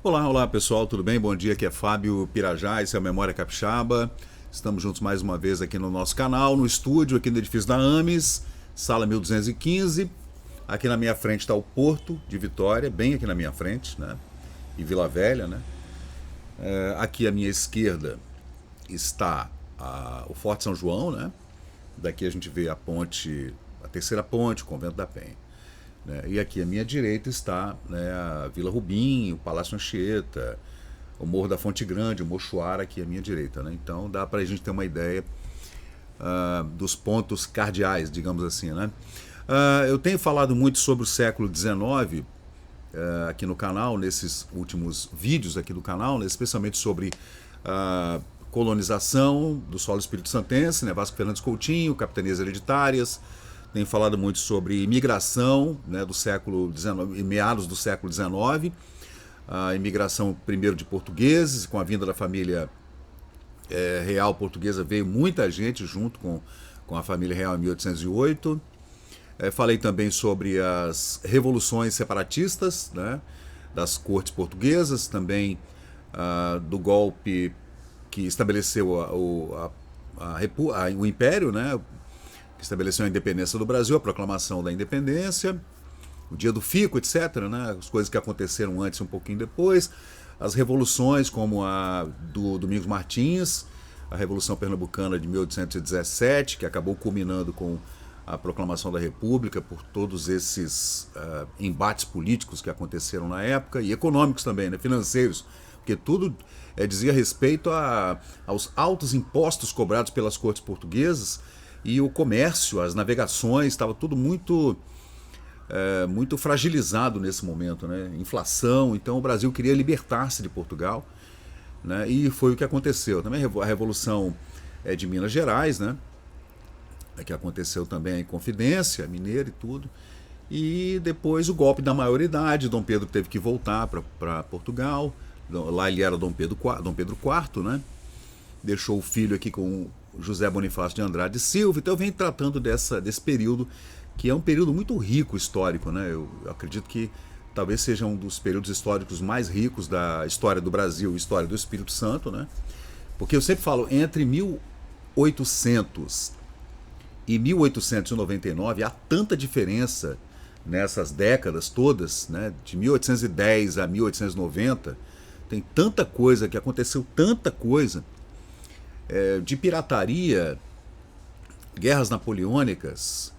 Olá, olá pessoal, tudo bem? Bom dia, aqui é Fábio Pirajá, esse é o Memória Capixaba. Estamos juntos mais uma vez aqui no nosso canal, no estúdio, aqui no edifício da AMES, sala 1215. Aqui na minha frente está o Porto de Vitória, bem aqui na minha frente, né? E Vila Velha, né? Aqui à minha esquerda está o Forte São João, né? Daqui a gente vê a ponte, a terceira ponte, o Convento da Penha. Né? E aqui à minha direita está, né, a Vila Rubim, o Palácio Anchieta, o Morro da Fonte Grande, o Mochoara aqui à minha direita. Né? Então dá para a gente ter uma ideia dos pontos cardeais, digamos assim. Né? Eu tenho falado muito sobre o século XIX aqui no canal, nesses últimos vídeos aqui do canal, né, especialmente sobre colonização do solo espírito-santense, né, Vasco Fernandes Coutinho, capitanias hereditárias. Tenho falado muito sobre imigração, né, do século XIX, meados do século XIX, a imigração primeiro de portugueses, com a vinda da família real portuguesa veio muita gente junto com a família real em 1808. Falei também sobre as revoluções separatistas, né, das cortes portuguesas, também do golpe que estabeleceu o Império, né, que estabeleceu a independência do Brasil, a proclamação da independência, o dia do Fico, etc., né, as coisas que aconteceram antes e um pouquinho depois, as revoluções como a do Domingos Martins, a Revolução Pernambucana de 1817, que acabou culminando com a proclamação da República, por todos esses embates políticos que aconteceram na época, e econômicos também, né, financeiros, porque tudo dizia respeito aos altos impostos cobrados pelas cortes portuguesas, e o comércio, as navegações, estava tudo muito muito fragilizado nesse momento, né? Inflação, então o Brasil queria libertar-se de Portugal, né? E foi o que aconteceu. Também a Revolução de Minas Gerais, né? Que aconteceu também em Confidência, Mineira e tudo. E depois o golpe da maioridade, Dom Pedro teve que voltar para Portugal, lá ele era Dom Pedro IV, né? Deixou o filho aqui com José Bonifácio de Andrade e Silva. Então eu venho tratando desse período, que é um período muito rico histórico, né? Eu acredito que talvez seja um dos períodos históricos mais ricos da história do Brasil, história do Espírito Santo, né? Porque eu sempre falo, entre 1800 e 1899 há tanta diferença nessas décadas todas, né? De 1810 a 1890, tem tanta coisa que aconteceu, tanta coisa, de pirataria, guerras napoleônicas,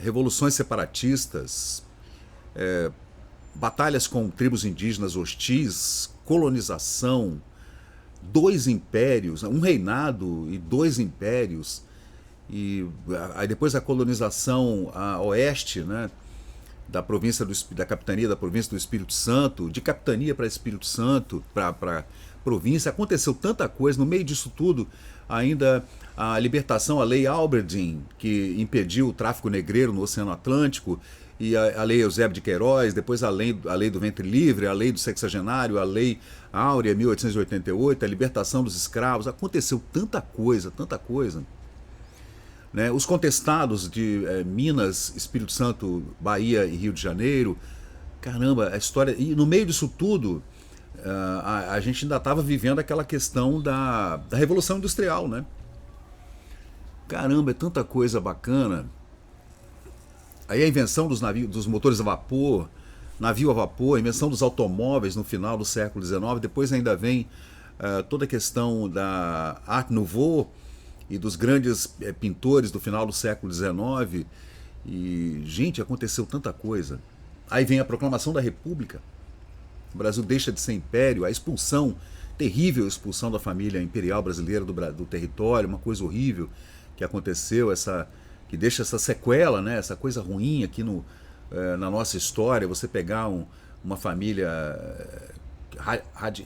revoluções separatistas, batalhas com tribos indígenas hostis, colonização, dois impérios, um reinado e dois impérios, e aí depois a colonização a oeste, né, da capitania da província do Espírito Santo, de capitania para Espírito Santo, para província, aconteceu tanta coisa. No meio disso tudo, ainda a libertação, a lei Albertin, que impediu o tráfico negreiro no Oceano Atlântico, e a lei Eusébio de Queiroz, depois a lei do ventre livre, a lei do sexagenário, a lei Áurea, 1888, a libertação dos escravos. Aconteceu tanta coisa, tanta coisa. Né? Os contestados de Minas, Espírito Santo, Bahia e Rio de Janeiro. Caramba, a história. E no meio disso tudo, a gente ainda estava vivendo aquela questão da Revolução Industrial, né? Caramba, é tanta coisa bacana. Aí a invenção dos navios, dos motores a vapor, navio a vapor, a invenção dos automóveis no final do século XIX. Depois ainda vem toda a questão da Art Nouveau e dos grandes pintores do final do século XIX. E, gente, aconteceu tanta coisa. Aí vem a proclamação da República. O Brasil deixa de ser império, a expulsão, terrível expulsão da família imperial brasileira do território, uma coisa horrível que aconteceu, que deixa essa sequela, né, essa coisa ruim aqui na nossa história. Você pegar uma família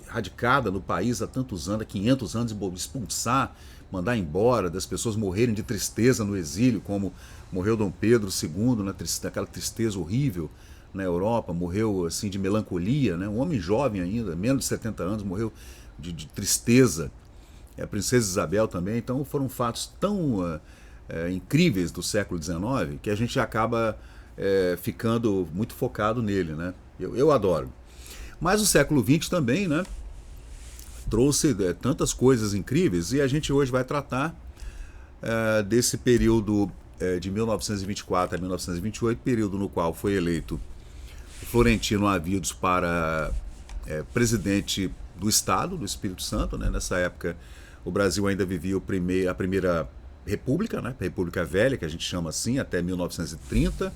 radicada no país há tantos anos, há 500 anos, e expulsar, mandar embora, das pessoas morrerem de tristeza no exílio, como morreu Dom Pedro II, naquela tristeza horrível na Europa, morreu assim de melancolia, né? Um homem jovem ainda, menos de 70 anos, morreu de tristeza. A princesa Isabel também. Então foram fatos tão incríveis do século XIX que a gente acaba ficando muito focado nele, né? Eu adoro. Mas o século XX também, né, trouxe tantas coisas incríveis, e a gente hoje vai tratar desse período de 1924 a 1928, período no qual foi eleito Florentino Avidos para presidente do Estado do Espírito Santo, né? Nessa época o Brasil ainda vivia a primeira república, né? A República Velha, que a gente chama assim, até 1930.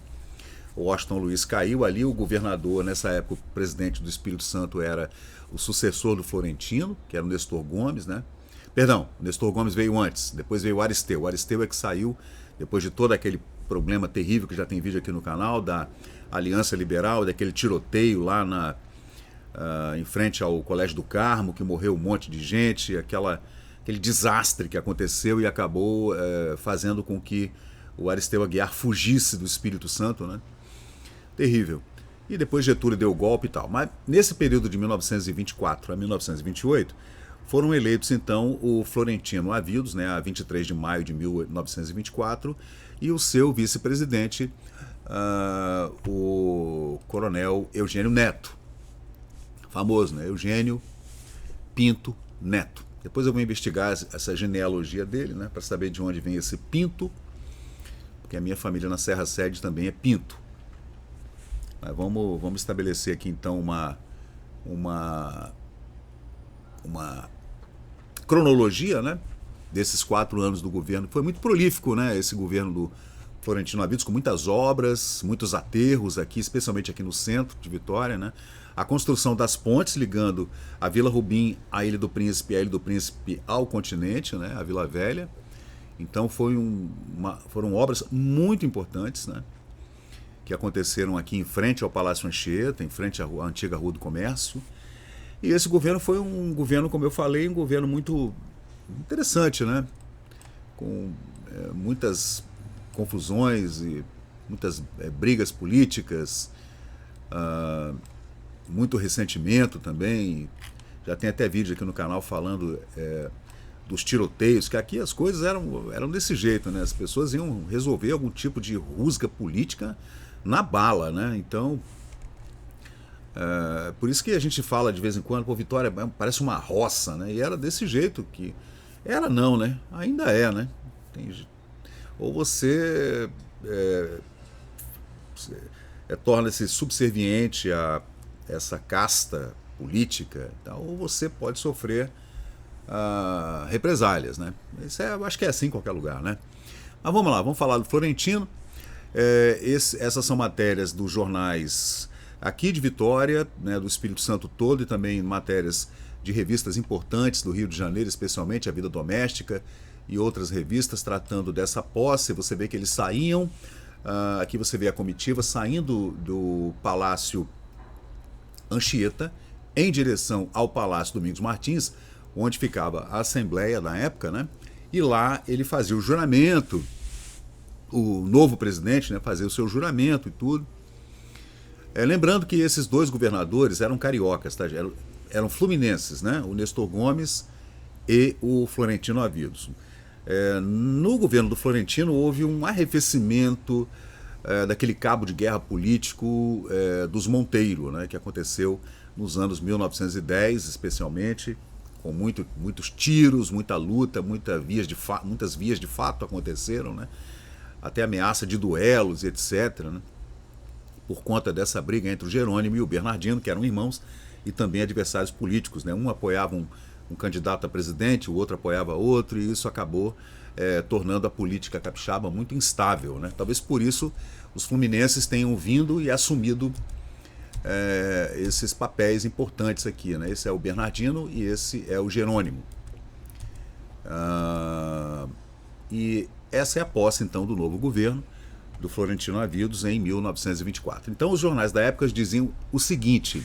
O Washington Luiz caiu ali, o governador, nessa época, o presidente do Espírito Santo era o sucessor do Florentino, que era o Nestor Gomes, né? Perdão, o Nestor Gomes veio antes, depois veio o Aristeu. O Aristeu é que saiu, depois de todo aquele problema terrível que já tem vídeo aqui no canal, da Aliança Liberal, daquele tiroteio lá em frente ao Colégio do Carmo, que morreu um monte de gente, aquele desastre que aconteceu e acabou fazendo com que o Aristeu Aguiar fugisse do Espírito Santo, né? Terrível. E depois Getúlio deu o golpe e tal. Mas nesse período de 1924 a 1928, foram eleitos então o Florentino Avidos, né, a 23 de maio de 1924, e o seu vice-presidente, o coronel Eugênio Neto. Famoso, né? Eugênio Pinto Neto. Depois eu vou investigar essa genealogia dele, né, para saber de onde vem esse Pinto, porque a minha família na Serra Sede também é Pinto. Mas vamos estabelecer aqui então uma cronologia, né, desses 4 anos do governo. Foi muito prolífico, né, esse governo do Florentino Avidos, com muitas obras, muitos aterros aqui, especialmente aqui no centro de Vitória, né? A construção das pontes ligando a Vila Rubim à Ilha do Príncipe e a Ilha do Príncipe ao continente, né, a Vila Velha. Então foram obras muito importantes, né, que aconteceram aqui em frente ao Palácio Anchieta, em frente à antiga Rua do Comércio. E esse governo foi um governo, como eu falei, um governo muito interessante, né? Com muitas confusões e muitas brigas políticas, muito ressentimento também. Já tem até vídeo aqui no canal falando dos tiroteios, que aqui as coisas eram desse jeito, né? As pessoas iam resolver algum tipo de rusga política na bala, né? Então, por isso que a gente fala de vez em quando, pô, Vitória parece uma roça, né? E era desse jeito que... Era não, né? Ainda é, né? Ou você torna-se subserviente a essa casta política, então, ou você pode sofrer represálias, né? Isso acho que é assim em qualquer lugar, né? Mas vamos lá, vamos falar do Florentino. Essas são matérias dos jornais aqui de Vitória, né, do Espírito Santo todo, e também matérias de revistas importantes do Rio de Janeiro, especialmente a Vida Doméstica e outras revistas tratando dessa posse. Você vê que eles saíam, aqui você vê a comitiva saindo do Palácio Anchieta em direção ao Palácio Domingos Martins, onde ficava a Assembleia na época, né? E lá ele fazia o juramento, o novo presidente, né, fazia o seu juramento e tudo. Lembrando que esses 2 governadores eram cariocas, tá? Eram fluminenses, né? O Nestor Gomes e o Florentino Avidos. No governo do Florentino houve um arrefecimento daquele cabo de guerra político dos Monteiro, né, que aconteceu nos anos 1910, especialmente, com muitos tiros, muita luta, muitas vias de fato aconteceram, né, até ameaça de duelos e etc., né, por conta dessa briga entre o Jerônimo e o Bernardino, que eram irmãos e também adversários políticos, né. Um apoiava um candidato a presidente, o outro apoiava outro, e isso acabou tornando a política capixaba muito instável, né? Talvez por isso os fluminenses tenham vindo e assumido esses papéis importantes aqui, né? Esse é o Bernardino e esse é o Jerônimo. E essa é a posse, então, do novo governo do Florentino Avidos em 1924. Então os jornais da época diziam o seguinte: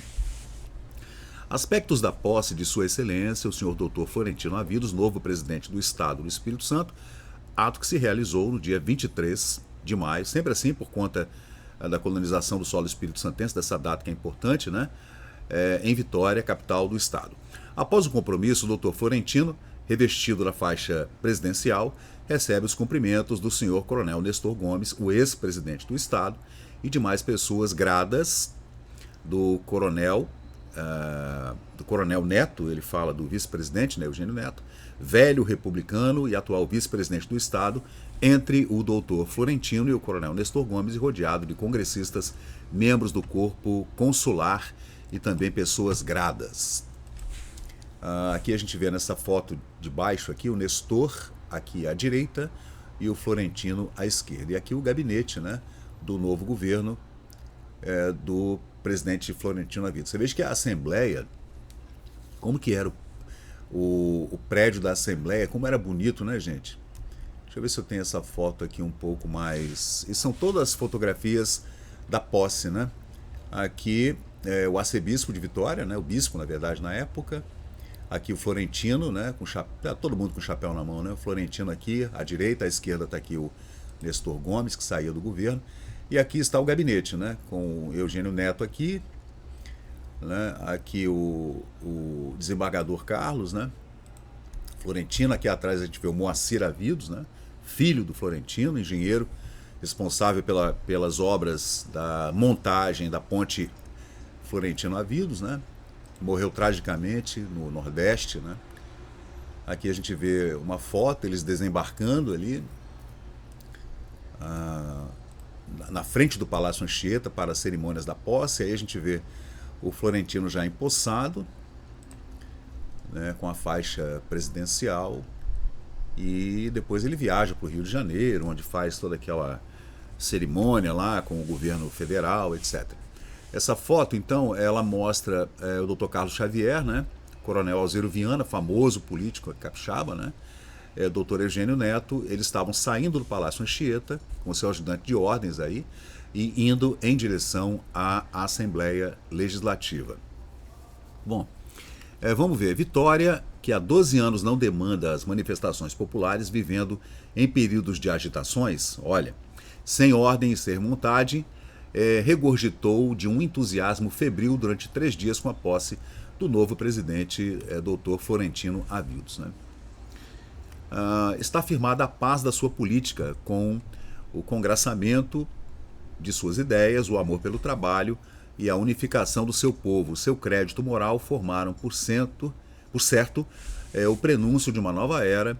aspectos da posse de Sua Excelência, o senhor Dr. Florentino Avidos, novo presidente do Estado do Espírito Santo, ato que se realizou no dia 23 de maio, sempre assim por conta da colonização do solo espírito-santense, dessa data que é importante, né? Em Vitória, capital do Estado. Após o compromisso, o Dr. Florentino, revestido da faixa presidencial, recebe os cumprimentos do senhor Coronel Nestor Gomes, o ex-presidente do Estado, e demais pessoas gradas do coronel do Coronel Neto, ele fala do vice-presidente, né, Eugênio Neto, velho republicano e atual vice-presidente do Estado, entre o doutor Florentino e o Coronel Nestor Gomes, e rodeado de congressistas, membros do corpo consular e também pessoas gradas. Aqui a gente vê nessa foto de baixo aqui o Nestor aqui à direita e o Florentino à esquerda. E aqui o gabinete, né, do novo governo do presidente Florentino Avidos. Você veja que a Assembleia, como que era o prédio da Assembleia, como era bonito, né, gente? Deixa eu ver se eu tenho essa foto aqui um pouco mais... E são todas fotografias da posse, né? Aqui o arcebispo de Vitória, né, o bispo, na verdade, na época. Aqui o Florentino, né, com chapéu, todo mundo com chapéu na mão, né? O Florentino aqui, à direita, à esquerda está aqui o Nestor Gomes, que saía do governo. E aqui está o gabinete, né, com o Eugênio Neto aqui, né, aqui o desembargador Carlos, né, Florentino, aqui atrás a gente vê o Moacir Avidos, né, filho do Florentino, engenheiro, responsável pelas obras da montagem da ponte Florentino Avidos, né, morreu tragicamente no Nordeste, né. Aqui a gente vê uma foto, eles desembarcando ali, na frente do Palácio Anchieta para as cerimônias da posse. Aí a gente vê o Florentino já empossado, né, com a faixa presidencial, e depois ele viaja para o Rio de Janeiro, onde faz toda aquela cerimônia lá com o governo federal, etc. Essa foto, então, ela mostra o Dr. Carlos Xavier, né, Coronel Alziro Viana, famoso político capixaba, né, Dr. Eugênio Neto. Eles estavam saindo do Palácio Anchieta com seu ajudante de ordens aí e indo em direção à Assembleia Legislativa. Bom, vamos ver. Vitória, que há 12 anos não demanda as manifestações populares, vivendo em períodos de agitações, olha, sem ordem e sem vontade, regurgitou de um entusiasmo febril durante 3 dias com a posse do novo presidente, Dr. Florentino Avidos, né? Está firmada a paz da sua política, com o congraçamento de suas ideias, o amor pelo trabalho e a unificação do seu povo. Seu crédito moral formaram, por certo, o prenúncio de uma nova era,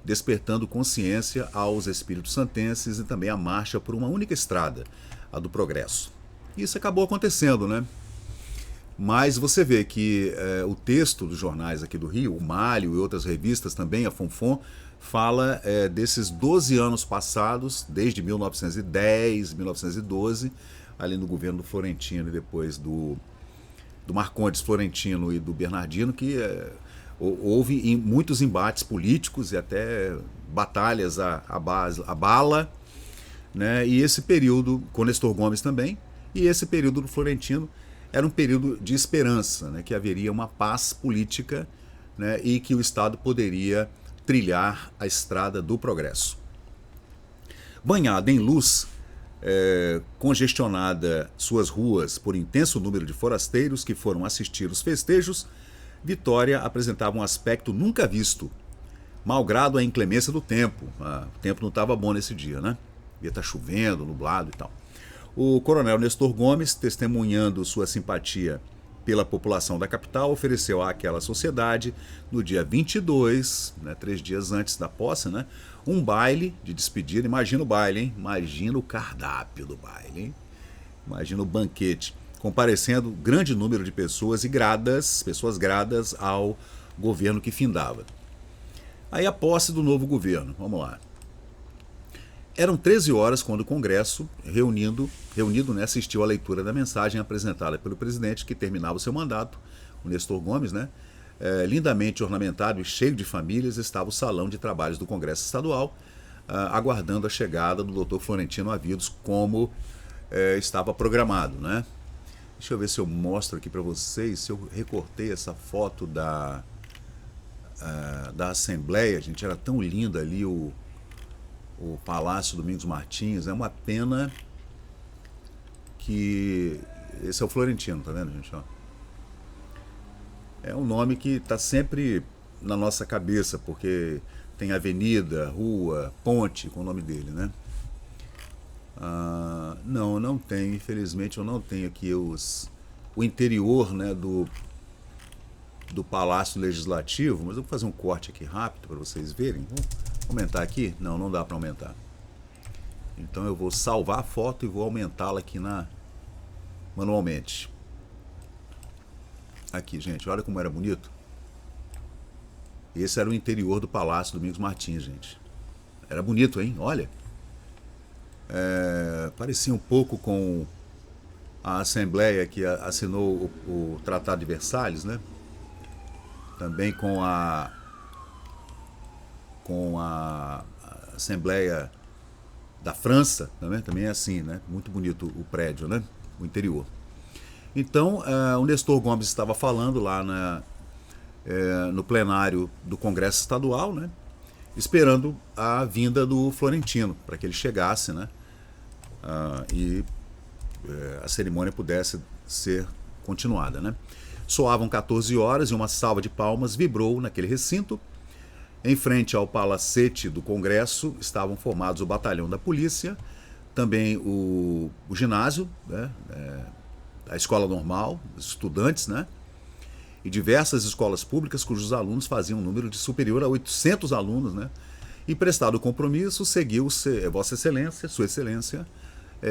despertando consciência aos espíritos santenses e também a marcha por uma única estrada, a do progresso. Isso acabou acontecendo, né? Mas você vê que o texto dos jornais aqui do Rio, o Malho e outras revistas também, a Fonfon, fala desses 12 anos passados, desde 1910, 1912, ali no governo do Florentino e depois do Marcondes Florentino e do Bernardino, que houve muitos embates políticos e até batalhas à bala, né? E esse período, com Nestor Gomes também, e esse período do Florentino, era um período de esperança, né, que haveria uma paz política, né, e que o Estado poderia trilhar a estrada do progresso. Banhada em luz, congestionada suas ruas por intenso número de forasteiros que foram assistir os festejos, Vitória apresentava um aspecto nunca visto, malgrado a inclemência do tempo. O tempo não estava bom nesse dia, né? Ia estar chovendo, nublado e tal. O coronel Nestor Gomes, testemunhando sua simpatia pela população da capital, ofereceu àquela sociedade, no dia 22, né, 3 dias antes da posse, né, um baile de despedida. Imagina o baile, hein? Imagina o cardápio do baile, hein? Imagina o banquete, comparecendo grande número de pessoas pessoas gradas ao governo que findava. Aí a posse do novo governo, vamos lá. Eram 13 horas quando o Congresso, reunido, né, assistiu à leitura da mensagem apresentada pelo presidente, que terminava o seu mandato, o Nestor Gomes, né? Lindamente ornamentado e cheio de famílias, estava o salão de trabalhos do Congresso Estadual, aguardando a chegada do Dr. Florentino Avidos, como estava programado, né? Deixa eu ver se eu mostro aqui para vocês, se eu recortei essa foto da Assembleia. Gente, era tão lindo ali o Palácio Domingos Martins. É uma pena que... Esse é o Florentino, tá vendo, gente? Ó. É um nome que está sempre na nossa cabeça, porque tem avenida, rua, ponte com o nome dele, né? Não tem, infelizmente eu não tenho aqui os o interior, né, do Palácio Legislativo, mas eu vou fazer um corte aqui rápido para vocês verem. Vou aumentar aqui? Não, não dá para aumentar. Então eu vou salvar a foto e vou aumentá-la aqui manualmente. Aqui, gente, olha como era bonito. Esse era o interior do Palácio Domingos Martins, gente. Era bonito, hein? Olha. Parecia um pouco com a Assembleia que assinou o Tratado de Versalhes, né? Também com a Assembleia da França, também é assim, né? Muito bonito o prédio, né? O interior. Então, o Nestor Gomes estava falando lá no plenário do Congresso Estadual, né? Esperando a vinda do Florentino, para que ele chegasse, né? E a cerimônia pudesse ser continuada, né? Soavam 14 horas e uma salva de palmas vibrou naquele recinto. Em frente ao palacete do Congresso estavam formados o batalhão da polícia, também o ginásio, né? A escola normal, os estudantes, né? E diversas escolas públicas cujos alunos faziam um número de superior a 800 alunos, né? E prestado o compromisso, seguiu Vossa Excelência, Sua Excelência,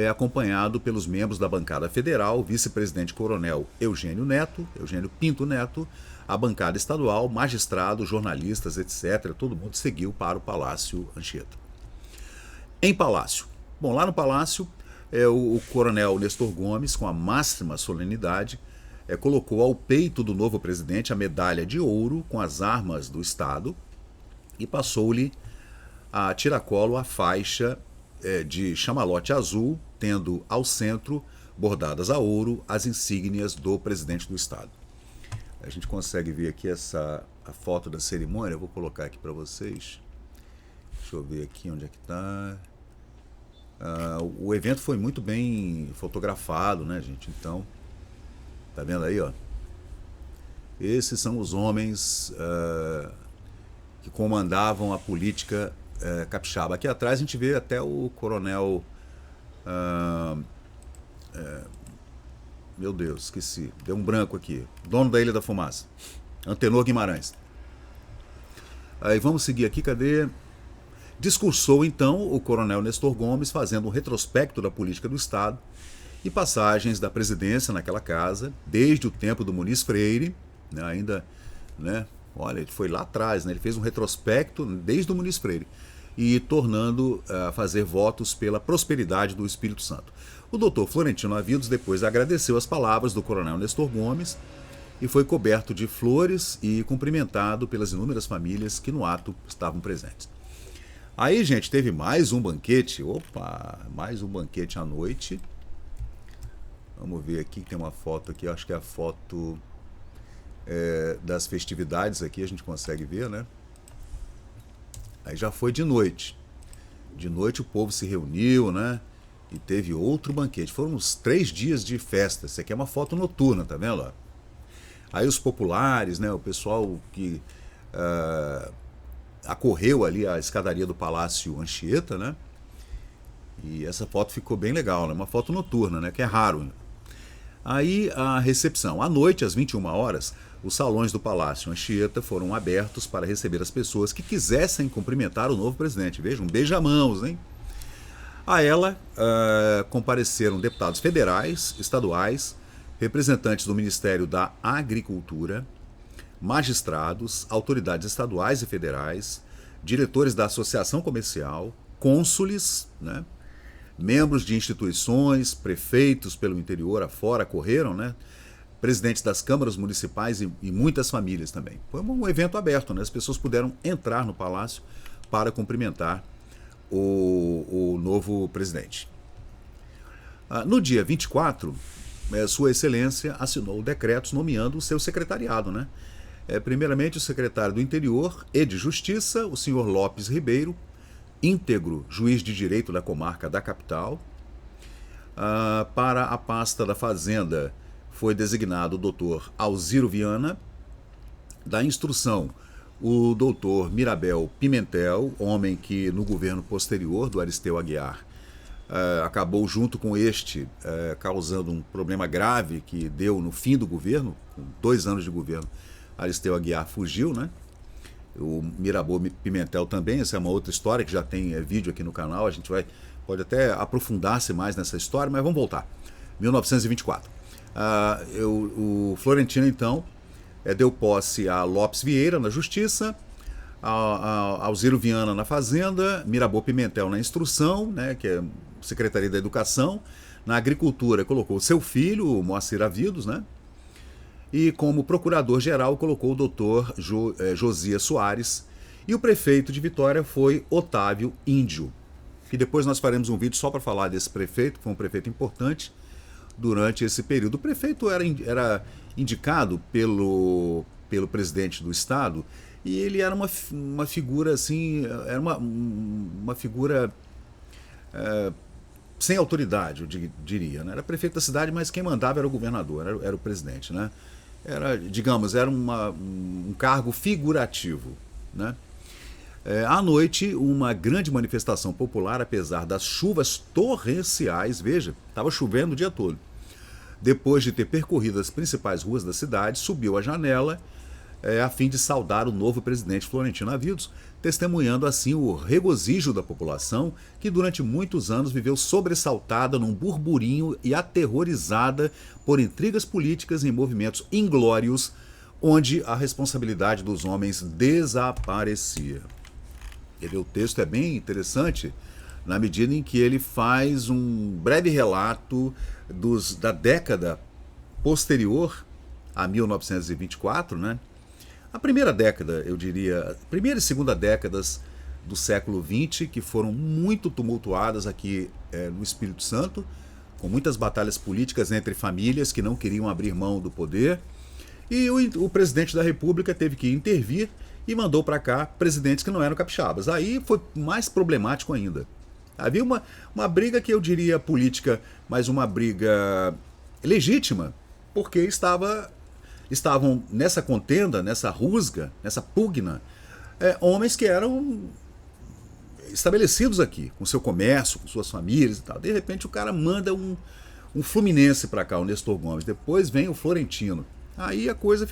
acompanhado pelos membros da bancada federal, o vice-presidente coronel Eugênio Pinto Neto, a bancada estadual, magistrados, jornalistas, etc. Todo mundo seguiu para o Palácio Anchieta. Em Palácio. Bom, lá no Palácio, o coronel Nestor Gomes, com a máxima solenidade, colocou ao peito do novo presidente a medalha de ouro com as armas do Estado e passou-lhe a tiracolo a faixa de chamalote azul, tendo ao centro, bordadas a ouro, as insígnias do presidente do Estado. A gente consegue ver aqui a foto da cerimônia, eu vou colocar aqui para vocês. Deixa eu ver aqui onde é que está. O evento foi muito bem fotografado, né, gente? Então, tá vendo aí, ó? Esses são os homens que comandavam a política capixaba. Aqui atrás a gente vê até o coronel... meu Deus, esqueci. Deu um branco aqui. Dono da Ilha da Fumaça. Antenor Guimarães. Aí vamos seguir aqui, cadê? Discursou então o coronel Nestor Gomes fazendo um retrospecto da política do Estado e passagens da presidência naquela casa, desde o tempo do Muniz Freire, né, ainda, né, olha, ele foi lá atrás, né, ele fez um retrospecto desde o Muniz Freire, e tornando a fazer votos pela prosperidade do Espírito Santo. O doutor Florentino Avidos depois agradeceu as palavras do coronel Nestor Gomes e foi coberto de flores e cumprimentado pelas inúmeras famílias que no ato estavam presentes. Aí, gente, teve mais um banquete, mais um banquete à noite. Vamos ver aqui, tem uma foto aqui, acho que é a foto das festividades aqui, a gente consegue ver, né? Aí já foi de noite. De noite o povo se reuniu, né? E teve outro banquete. Foram uns 3 dias de festa. Isso aqui é uma foto noturna, tá vendo? Aí os populares, né? O pessoal que acorreu ali a escadaria do Palácio Anchieta, né? E essa foto ficou bem legal, né? Uma foto noturna, né? Que é raro. Aí a recepção. À noite, às 21 horas, os salões do Palácio Anchieta foram abertos para receber as pessoas que quisessem cumprimentar o novo presidente. Vejam, beija-mãos, hein? A ela compareceram deputados federais, estaduais, representantes do Ministério da Agricultura, magistrados, autoridades estaduais e federais, diretores da Associação Comercial, cônsules, né? Membros de instituições, prefeitos pelo interior afora correram, né? Presidentes das câmaras municipais e muitas famílias também. Foi um evento aberto, né? As pessoas puderam entrar no palácio para cumprimentar o novo presidente. No dia 24, Sua Excelência assinou decretos nomeando o seu secretariado, né? Primeiramente, o secretário do Interior e de Justiça, o senhor Lopes Ribeiro, íntegro juiz de direito da comarca da capital. Para a pasta da Fazenda foi designado o doutor Alziro Viana, da Instrução o doutor Mirabel Pimentel, homem que no governo posterior do Aristeu Aguiar acabou junto com este causando um problema grave que deu no fim do governo, com 2 anos de governo. Aristeu Aguiar fugiu, né? O Mirabeau Pimentel também, essa é uma outra história que já tem vídeo aqui no canal, a gente pode até aprofundar-se mais nessa história, mas vamos voltar. 1924. O Florentino, então, deu posse a Lopes Vieira na Justiça, a Alziro Viana na Fazenda, Mirabeau Pimentel na Instrução, né, que é Secretaria da Educação. Na Agricultura colocou seu filho, o Moacir Avidos, né? E como procurador-geral colocou o doutor Josias Soares. E o prefeito de Vitória foi Otávio Índio. E depois nós faremos um vídeo só para falar desse prefeito, que foi um prefeito importante durante esse período. O prefeito era indicado pelo presidente do estado e ele era uma figura assim, era uma figura sem autoridade, eu diria. Né? Era prefeito da cidade, mas quem mandava era o governador, era o presidente, né? Era um cargo figurativo, né? À noite, uma grande manifestação popular, apesar das chuvas torrenciais, veja, estava chovendo o dia todo. Depois de ter percorrido as principais ruas da cidade, subiu à janela a fim de saudar o novo presidente Florentino Avidos, testemunhando assim o regozijo da população, que durante muitos anos viveu sobressaltada num burburinho e aterrorizada por intrigas políticas e movimentos inglórios, onde a responsabilidade dos homens desaparecia. O texto é bem interessante na medida em que ele faz um breve relato da década posterior a 1924, né? A primeira década, eu diria, primeira e segunda décadas do século XX, que foram muito tumultuadas aqui no Espírito Santo, com muitas batalhas políticas entre famílias que não queriam abrir mão do poder, e o presidente da República teve que intervir e mandou para cá presidentes que não eram capixabas. Aí foi mais problemático ainda. Havia uma briga que eu diria política, mas uma briga legítima, porque estavam nessa contenda, nessa rusga, nessa pugna, homens que eram estabelecidos aqui, com seu comércio, com suas famílias e tal. De repente o cara manda um Fluminense para cá, o Nestor Gomes. Depois vem o Florentino. Aí a coisa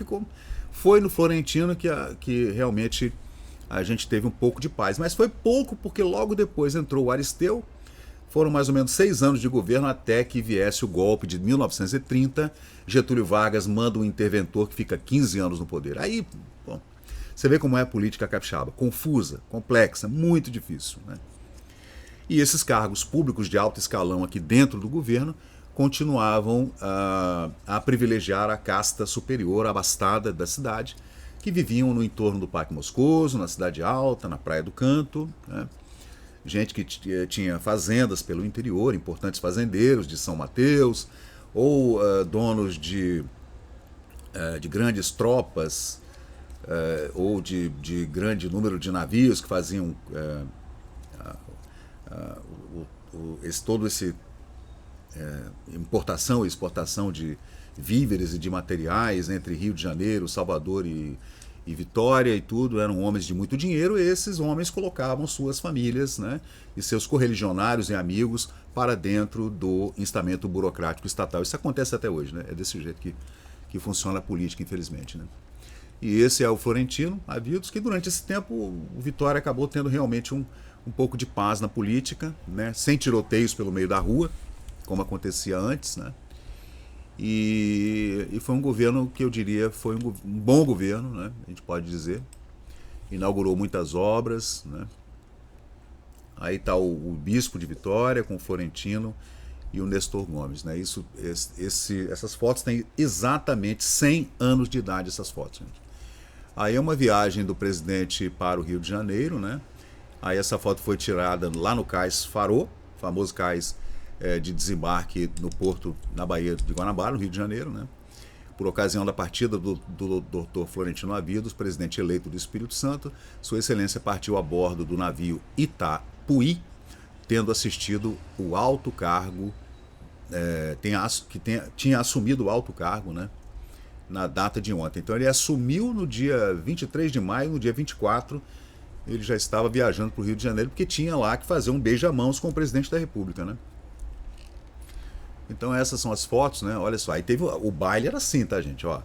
foi no Florentino que realmente a gente teve um pouco de paz. Mas foi pouco porque logo depois entrou o Aristeu. Foram mais ou menos 6 anos de governo até que viesse o golpe de 1930. Getúlio Vargas manda um interventor que fica 15 anos no poder. Aí, bom, você vê como é a política capixaba. Confusa, complexa, muito difícil. Né? E esses cargos públicos de alto escalão aqui dentro do governo continuavam a privilegiar a casta superior abastada da cidade, que viviam no entorno do Parque Moscoso, na Cidade Alta, na Praia do Canto, né? Gente que tinha fazendas pelo interior, importantes fazendeiros de São Mateus, ou donos de grandes tropas, ou de grande número de navios que faziam todo esse importação e exportação de víveres e de materiais entre Rio de Janeiro, Salvador e Vitória e tudo, eram homens de muito dinheiro, e esses homens colocavam suas famílias, né, e seus correligionários e amigos para dentro do instamento burocrático estatal. Isso acontece até hoje, né? É desse jeito que funciona a política, infelizmente. Né? E esse é o Florentino Avidos, que durante esse tempo o Vitória acabou tendo realmente um pouco de paz na política, né, sem tiroteios pelo meio da rua, como acontecia antes, né? E foi um governo que eu diria foi um bom governo, né? A gente pode dizer. Inaugurou muitas obras, né? Aí está o bispo de Vitória com o Florentino e o Nestor Gomes, né? Essas fotos têm exatamente 100 anos de idade, essas fotos, gente. Aí é uma viagem do presidente para o Rio de Janeiro, né? Aí essa foto foi tirada lá no Cais Faro, famoso cais de desembarque no porto, na Baía de Guanabara, no Rio de Janeiro, né? Por ocasião da partida do Dr. Florentino Avidos, presidente eleito do Espírito Santo, Sua Excelência partiu a bordo do navio Itapuí, tendo assistido o alto cargo, tinha assumido o alto cargo, né, na data de ontem. Então ele assumiu no dia 23 de maio, no dia 24 ele já estava viajando para o Rio de Janeiro, porque tinha lá que fazer um beija-mãos com o presidente da República, né? Então essas são as fotos, né? Olha só, aí teve o baile era assim, tá, gente? Ó,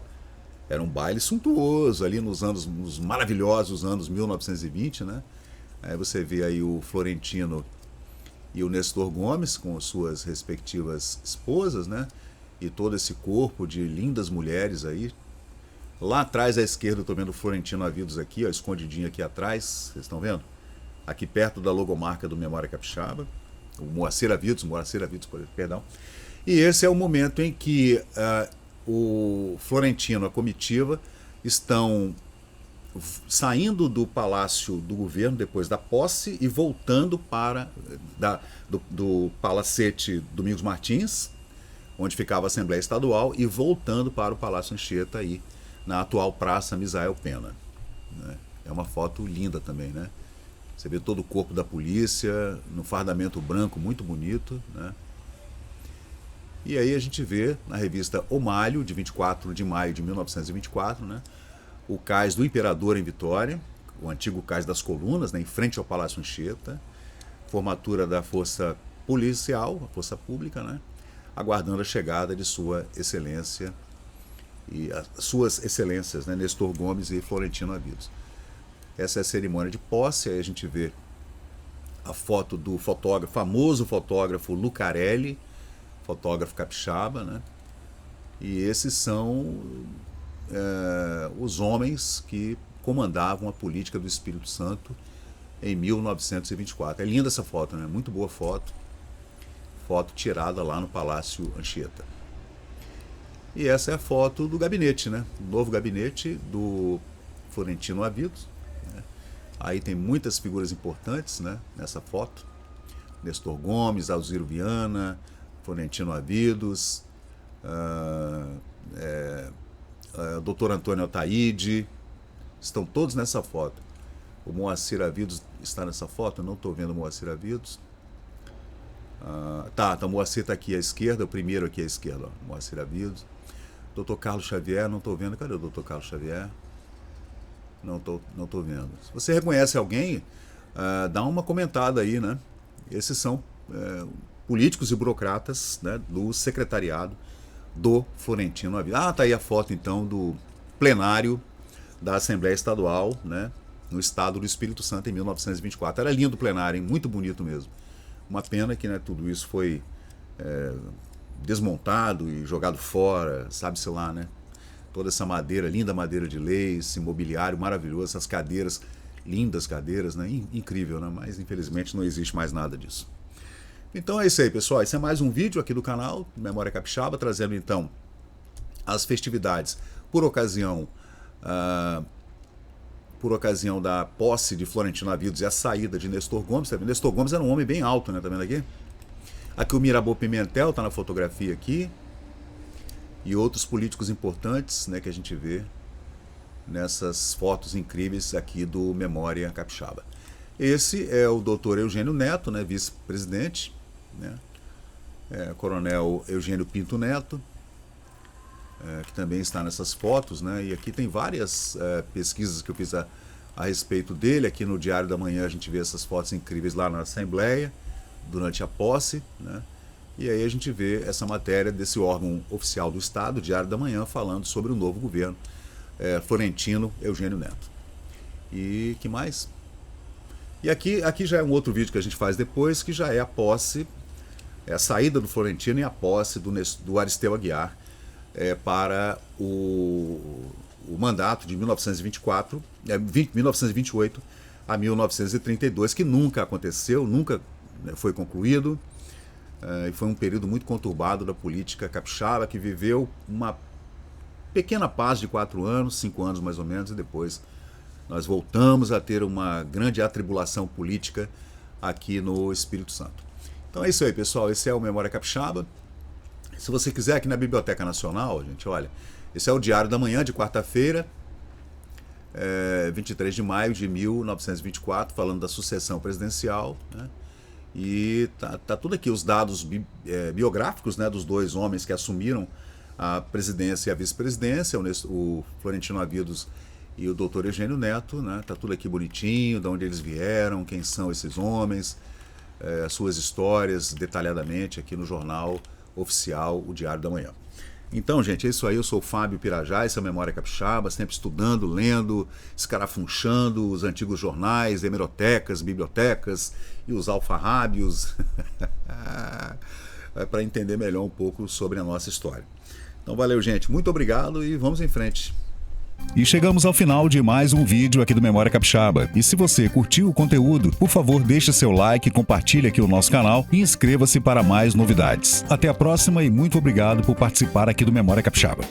era um baile suntuoso ali nos maravilhosos anos 1920, né? Aí você vê aí o Florentino e o Nestor Gomes com suas respectivas esposas, né? E todo esse corpo de lindas mulheres aí. Lá atrás à esquerda eu tô vendo o Florentino Avidos aqui, ó, escondidinho aqui atrás, vocês estão vendo? Aqui perto da logomarca do Memória Capixaba, o Moacir Avidos, perdão. E esse é o momento em que o Florentino, a comitiva, estão saindo do palácio do governo depois da posse e voltando para do Palacete Domingos Martins, onde ficava a Assembleia Estadual, e voltando para o Palácio Anchieta aí, na atual Praça Misael Pena. Né? É uma foto linda também, né? Você vê todo o corpo da polícia, no fardamento branco, muito bonito, né? E aí a gente vê na revista O Malho, de 24 de maio de 1924, né? O cais do Imperador em Vitória, o antigo cais das Colunas, né? Em frente ao Palácio Anchieta, formatura da Força Policial, a Força Pública, né? Aguardando a chegada de Sua Excelência e as suas excelências, né? Nestor Gomes e Florentino Avidos. Essa é a cerimônia de posse, aí a gente vê a foto do fotógrafo, famoso fotógrafo Lucarelli, fotógrafo capixaba, né? E esses são os homens que comandavam a política do Espírito Santo em 1924. É linda essa foto, né? Muito boa foto. Foto tirada lá no Palácio Anchieta. E essa é a foto do gabinete, né? O novo gabinete do Florentino Avidos. Né? Aí tem muitas figuras importantes, né? Nessa foto. Nestor Gomes, Alziro Viana, Florentino Avidos, Dr. Antônio Altaide, estão todos nessa foto. O Moacir Avidos está nessa foto, eu não estou vendo o Moacir Avidos. O Moacir está aqui à esquerda, o primeiro aqui à esquerda, ó, Moacir Avidos. Dr. Carlos Xavier, não estou vendo, cadê o Dr. Carlos Xavier? Não tô vendo. Se você reconhece alguém, dá uma comentada aí, né? Esses são políticos e burocratas, né, do secretariado do Florentino Avidos. Tá aí a foto então do plenário da Assembleia Estadual, né, no estado do Espírito Santo em 1924. Era lindo o plenário, hein? Muito bonito mesmo. Uma pena que, né, tudo isso foi desmontado e jogado fora, sabe-se lá, né? Toda essa madeira, linda madeira de lei, esse mobiliário maravilhoso, essas cadeiras, lindas cadeiras, né? Incrível, né? Mas infelizmente não existe mais nada disso. Então é isso aí, pessoal. Esse é mais um vídeo aqui do canal Memória Capixaba, trazendo então as festividades por ocasião da posse de Florentino Avidos e a saída de Nestor Gomes. Tá vendo? Nestor Gomes era um homem bem alto, né? Tá vendo aqui? Aqui o Mirabeau Pimentel tá na fotografia aqui. E outros políticos importantes, né, que a gente vê nessas fotos incríveis aqui do Memória Capixaba. Esse é o Dr. Eugênio Neto, né, vice-presidente, né, Coronel Eugênio Pinto Neto, que também está nessas fotos, né, e aqui tem várias pesquisas que eu fiz a respeito dele. Aqui no Diário da Manhã a gente vê essas fotos incríveis lá na Assembleia, durante a posse, né, e aí a gente vê essa matéria desse órgão oficial do Estado, Diário da Manhã, falando sobre o novo governo, Florentino Eugênio Neto. E que mais? E aqui já é um outro vídeo que a gente faz depois, que já é a posse, a saída do Florentino e a posse do Aristeu Aguiar para o mandato de 1928 a 1932, que nunca aconteceu, nunca foi concluído. E foi um período muito conturbado da política capixaba, que viveu uma pequena paz de 4 anos, 5 anos mais ou menos, e depois nós voltamos a ter uma grande atribulação política aqui no Espírito Santo. Então é isso aí, pessoal. Esse é o Memória Capixaba. Se você quiser, aqui na Biblioteca Nacional, gente, olha, esse é o Diário da Manhã de quarta-feira, 23 de maio de 1924, falando da sucessão presidencial, né? E tá tudo aqui, os dados biográficos, né, dos dois homens que assumiram a presidência e a vice-presidência, o Florentino Avidos E o doutor Eugênio Neto, né? Tá tudo aqui bonitinho, de onde eles vieram, quem são esses homens, suas histórias detalhadamente aqui no jornal oficial, o Diário da Manhã. Então, gente, é isso aí. Eu sou o Fábio Pirajá, essa é a Memória Capixaba, sempre estudando, lendo, escarafunchando os antigos jornais, hemerotecas, bibliotecas e os alfarrábios para entender melhor um pouco sobre a nossa história. Então, valeu, gente. Muito obrigado e vamos em frente. E chegamos ao final de mais um vídeo aqui do Memória Capixaba. E se você curtiu o conteúdo, por favor, deixe seu like, compartilhe aqui o nosso canal e inscreva-se para mais novidades. Até a próxima e muito obrigado por participar aqui do Memória Capixaba.